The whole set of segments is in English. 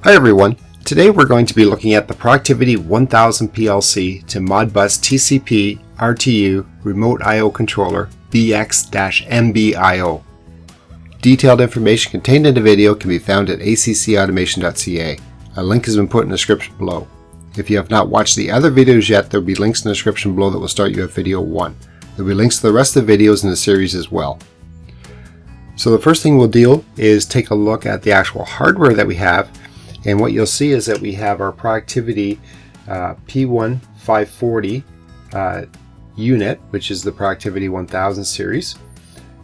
Hi everyone, today we're going to be looking at the Productivity 1000 PLC to Modbus TCP RTU Remote I/O Controller BX-MBIO. Detailed information contained in the video can be found at accautomation.ca. A link has been put in the description below. If you have not watched the other videos yet, there will be links in the description below that will start you at video 1. There will be links to the rest of the videos in the series as well. So the first thing we'll do is take a look at the actual hardware that we have. And what you'll see is that we have our Productivity P1540 unit, which is the Productivity 1000 series.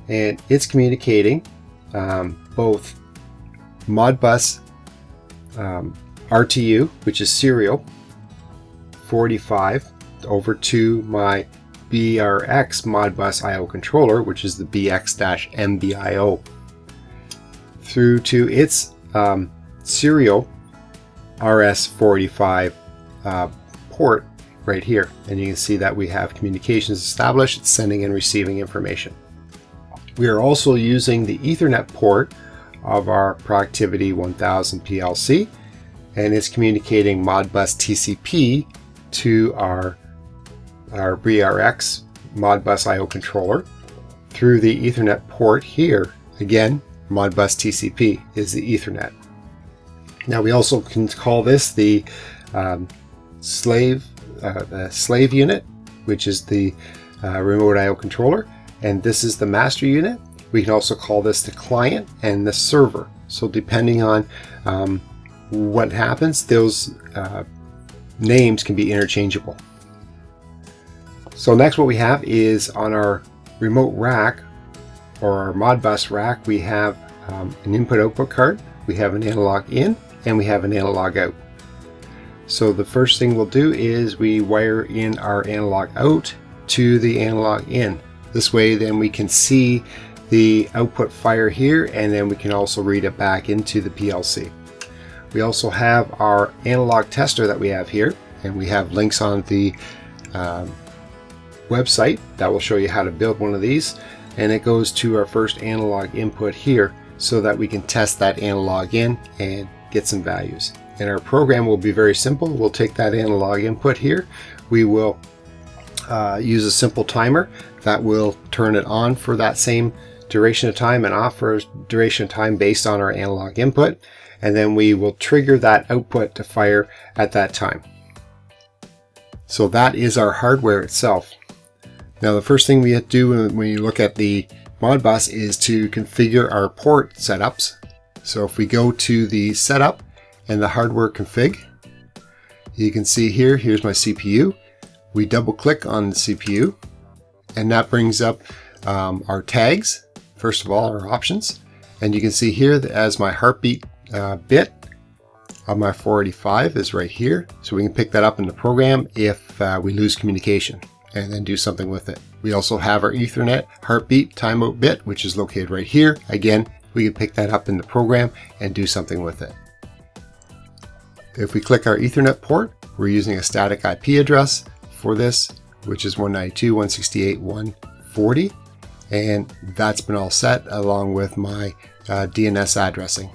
And it's communicating both Modbus RTU, which is serial 45, over to my BRX Modbus I/O controller, which is the BX-MBIO, through to its serial RS45 port right here, and you can see that we have communications established. It's sending and receiving information. We are also using the Ethernet port of our Productivity 1000 PLC, and it's communicating Modbus TCP to our BRX Modbus I/O controller through the Ethernet port here. Again, Modbus TCP is the Ethernet. Now we also can call this the slave unit, which is the remote I/O controller, and this is the master unit. We can also call this the client and the server. So depending on what happens, those names can be interchangeable. So next, what we have is on our remote rack, or our Modbus rack, we have an input-output card, we have an analog in, and we have an analog out. So the first thing we'll do is we wire in our analog out to the analog in. This way then we can see the output fire here, and then we can also read it back into the PLC. We also have our analog tester that we have here, and we have links on the website that will show you how to build one of these, and it goes to our first analog input here so that we can test that analog in and get some values. And our program will be very simple. We'll take that analog input here. We will use a simple timer that will turn it on for that same duration of time and off for a duration of time based on our analog input. And then we will trigger that output to fire at that time. So that is our hardware itself. Now the first thing we have to do when you look at the Modbus is to configure our port setups. So if we go to the setup and the hardware config, you can see here's my CPU. We double click on the CPU, and that brings up our tags. First of all, our options, and you can see here that as my heartbeat bit of my 485 is right here. So we can pick that up in the program if we lose communication, and then do something with it. We also have our Ethernet heartbeat timeout bit, which is located right here. Again, we can pick that up in the program and do something with it. If we click our Ethernet port, we're using a static IP address for this, which is 192.168.140, and that's been all set along with my DNS addressing.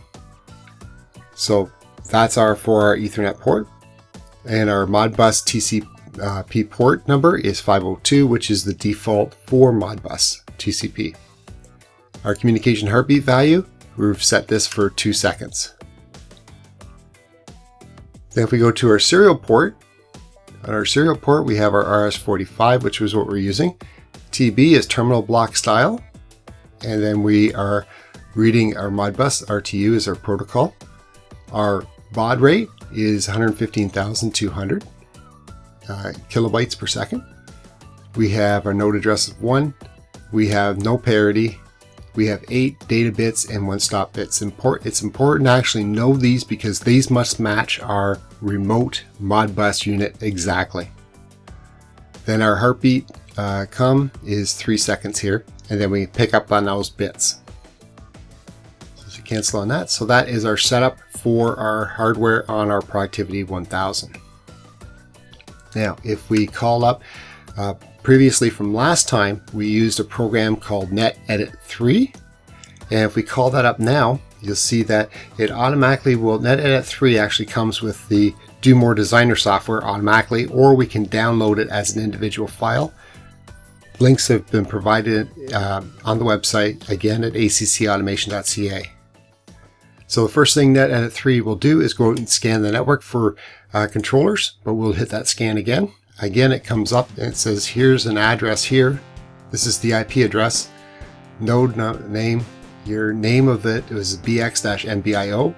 So that's for our Ethernet port, and our Modbus TCP port number is 502, which is the default for Modbus TCP. Our communication heartbeat value, we've set this for 2 seconds. Then if we go to our serial port, on our serial port we have our RS45, which was what we're using. TB is terminal block style, and then we are reading our Modbus RTU as our protocol. Our baud rate is 115,200 kilobytes per second. We have our node address of 1. We have no parity. We have 8 data bits and 1 stop bits. It's important to actually know these because these must match our remote Modbus unit exactly. Then our heartbeat is 3 seconds here, and then we pick up on those bits. So cancel on that. So that is our setup for our hardware on our Productivity 1000. Now, if we call up Previously from last time, we used a program called NetEdit 3. And if we call that up now, you'll see that it automatically will, NetEdit 3 actually comes with the Do More Designer software automatically, or we can download it as an individual file. Links have been provided on the website, again at accautomation.ca. So the first thing NetEdit 3 will do is go out and scan the network for controllers, but we'll hit that scan again. Again, it comes up and it says, here's an address here. This is the IP address. Node name, your name of it was BX-MBIO,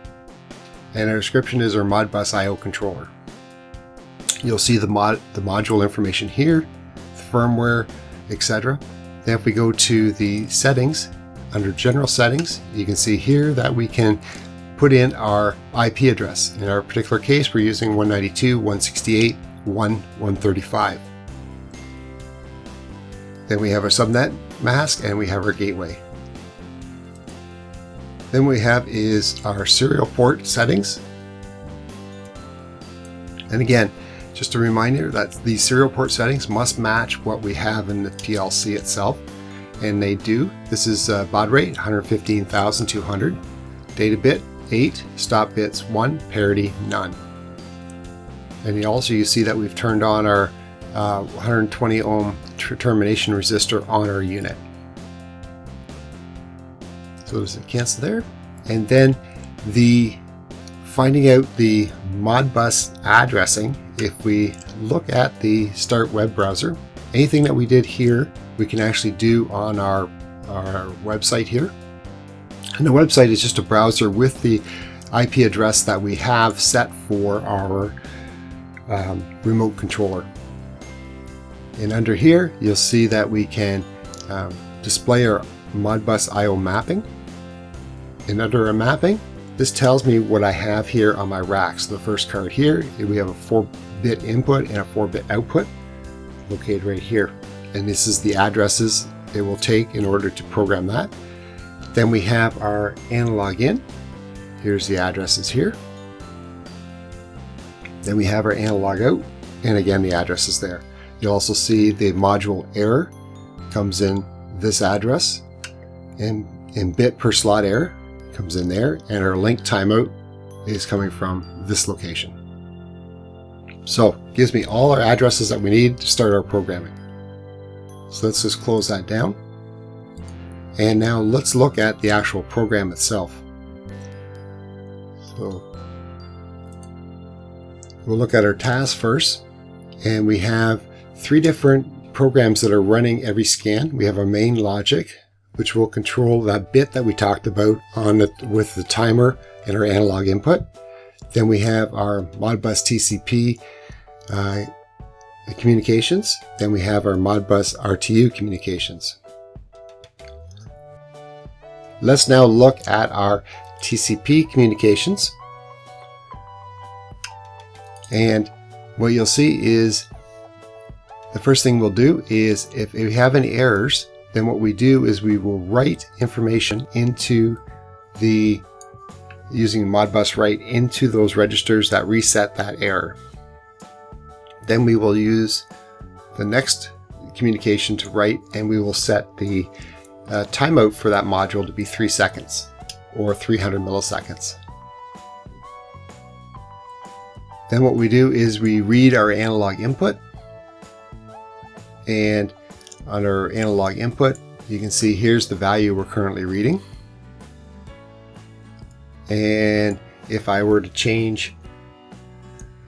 and our description is our Modbus IO controller. You'll see the module information here, the firmware, etc. Then if we go to the settings, under general settings, you can see here that we can put in our IP address. In our particular case, we're using 192.168.1.135. Then we have our subnet mask and we have our gateway. Then what we have is our serial port settings. And again, just a reminder that these serial port settings must match what we have in the PLC itself. And they do. This is baud rate 115,200, data bit 8, stop bits 1, parity none. And you see that we've turned on our 120 ohm termination resistor on our unit. So does it cancel there? And then finding out the Modbus addressing, if we look at the Start Web Browser, anything that we did here, we can actually do on our website here. And the website is just a browser with the IP address that we have set for our remote controller. And under here, you'll see that we can display our Modbus IO mapping. And under our mapping, this tells me what I have here on my rack. So the first card here, we have a 4-bit input and a 4-bit output located right here. And this is the addresses it will take in order to program that. Then we have our analog in. Here's the addresses here. Then we have our analog out, and again the address is there. You'll also see the module error comes in this address, and in bit per slot error comes in there, and our link timeout is coming from this location. So it gives me all our addresses that we need to start our programming. So let's just close that down. And now let's look at the actual program itself. So we'll look at our task first, and we have 3 different programs that are running every scan. We have our main logic, which will control that bit that we talked about with the timer and our analog input. Then we have our Modbus TCP communications. Then we have our Modbus RTU communications. Let's now look at our TCP communications. And what you'll see is the first thing we'll do is if we have any errors, then what we do is we will write information into using Modbus write into those registers that reset that error. Then we will use the next communication to write, and we will set the timeout for that module to be 3 seconds or 300 milliseconds. Then what we do is we read our analog input, and on our analog input you can see here's the value we're currently reading. And if I were to change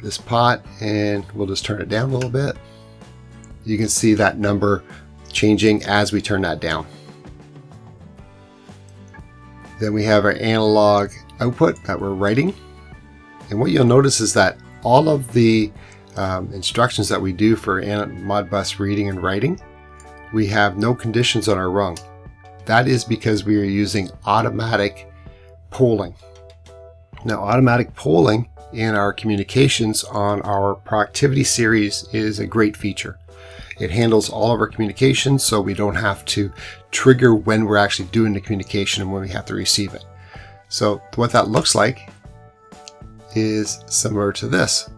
this pot, and we'll just turn it down a little bit, you can see that number changing as we turn that down. Then we have our analog output that we're writing, and what you'll notice is that all of the instructions that we do for Modbus reading and writing, we have no conditions on our rung. That is because we are using automatic polling. Now, automatic polling in our communications on our productivity series is a great feature. It handles all of our communications, so we don't have to trigger when we're actually doing the communication and when we have to receive it. So what that looks like is similar to this.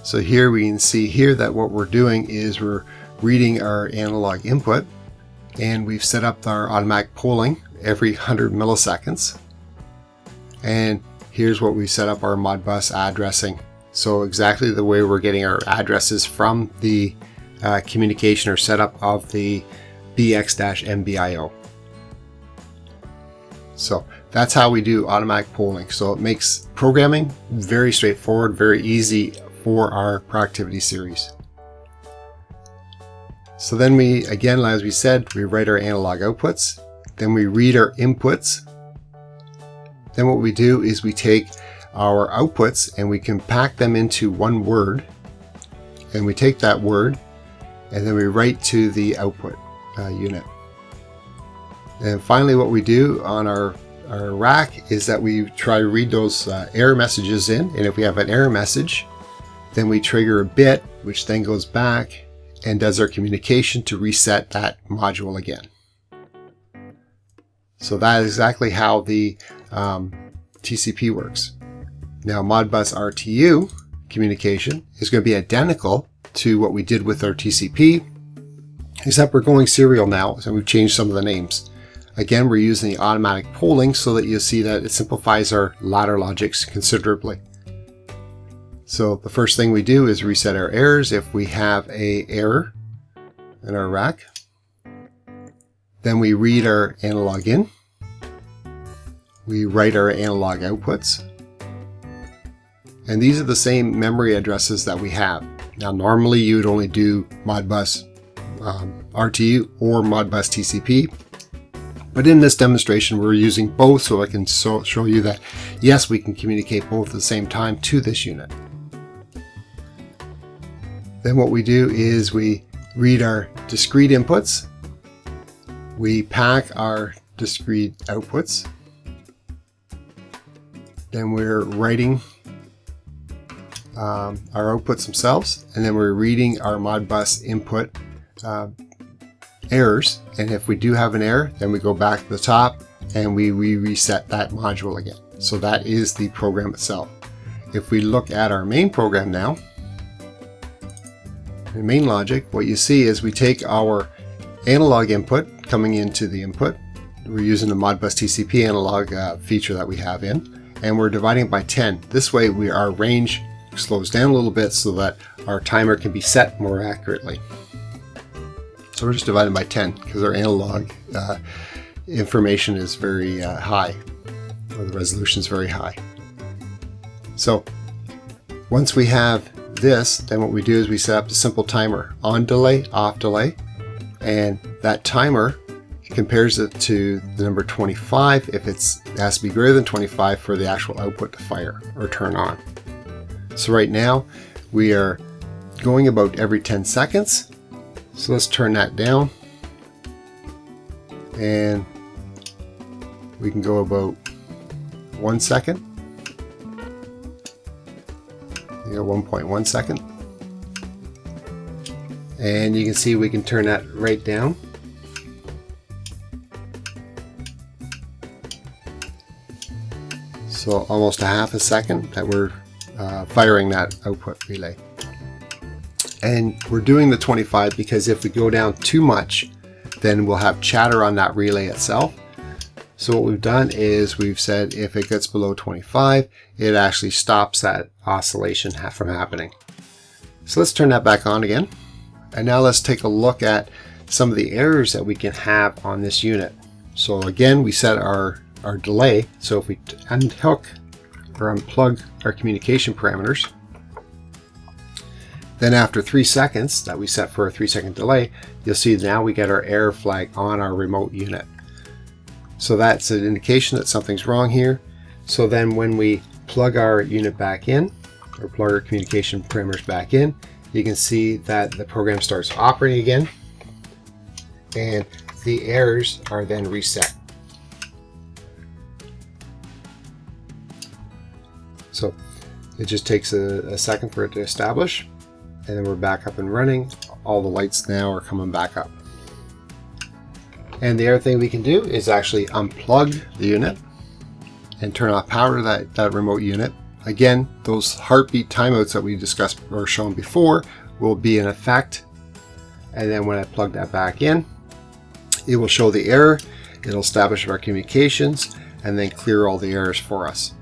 So here we can see here that what we're doing is we're reading our analog input, and we've set up our automatic polling every 100 milliseconds. And here's what we set up our Modbus addressing. So exactly the way we're getting our addresses from the communication or setup of the BX-MBIO. So that's how we do automatic polling. So it makes programming very straightforward, very easy for our productivity series. So then we, again, as we said, we write our analog outputs, then we read our inputs. Then what we do is we take our outputs and we compact them into one word, and we take that word and then we write to the output unit. And finally what we do on our rack is that we try to read those error messages in, and if we have an error message, then we trigger a bit, which then goes back and does our communication to reset that module again. So that is exactly how the TCP works. Now Modbus RTU communication is going to be identical to what we did with our TCP, except we're going serial now, so we've changed some of the names. Again, we're using the automatic polling so that you'll see that it simplifies our ladder logics considerably. So the first thing we do is reset our errors if we have an error in our rack. Then we read our analog in. We write our analog outputs. And these are the same memory addresses that we have. Now normally you would only do Modbus RTU or Modbus TCP. But in this demonstration we're using both, so I can show you that yes, we can communicate both at the same time to this unit. Then what we do is we read our discrete inputs. We pack our discrete outputs. Then we're writing our outputs themselves, and then we're reading our Modbus input errors. And if we do have an error, then we go back to the top and we reset that module again. So that is the program itself. If we look at our main program now, in main logic, what you see is we take our analog input coming into the input. We're using the Modbus TCP analog feature that we have in, and we're dividing it by 10. This way our range slows down a little bit so that our timer can be set more accurately. So we're just dividing by 10 because our analog information is very high, or the resolution is very high. So once we have this, then what we do is we set up a simple timer, on delay, off delay, and that timer compares it to the number 25 if it has to be greater than 25 for the actual output to fire or turn on. So right now we are going about every 10 seconds. So let's turn that down, and we can go about 1 second. 1.1 second. And you can see we can turn that right down. So almost a half a second that we're firing that output relay. And we're doing the 25 because if we go down too much, then we'll have chatter on that relay itself. So what we've done is we've said if it gets below 25, it actually stops that oscillation from happening. So let's turn that back on again. And now let's take a look at some of the errors that we can have on this unit. So again, we set our delay. So if we unhook or unplug our communication parameters, then after 3 seconds that we set for a 3-second delay, you'll see now we get our error flag on our remote unit. So that's an indication that something's wrong here. So then when we plug our unit back in, or plug our communication parameters back in, you can see that the program starts operating again, and the errors are then reset. So it just takes a second for it to establish, and then we're back up and running. All the lights now are coming back up. And the other thing we can do is actually unplug the unit and turn off power to that remote unit. Again, those heartbeat timeouts that we discussed or shown before will be in effect, And then when I plug that back in, it will show the error, it'll establish our communications, and then clear all the errors for us.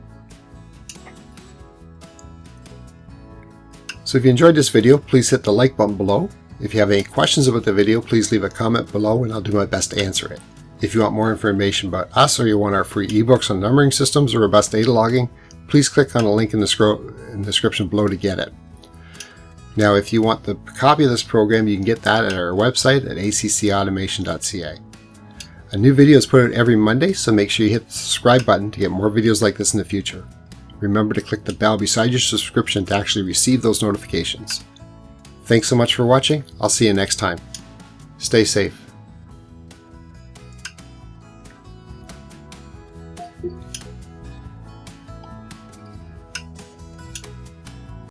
So if you enjoyed this video, please hit the like button below. If you have any questions about the video, please leave a comment below and I'll do my best to answer it. If you want more information about us, or you want our free ebooks on numbering systems or robust data logging, please click on the link in the description below to get it. Now, if you want the copy of this program, you can get that at our website at accautomation.ca. A new video is put out every Monday, so make sure you hit the subscribe button to get more videos like this in the future. Remember to click the bell beside your subscription to actually receive those notifications. Thanks so much for watching. I'll see you next time. Stay safe.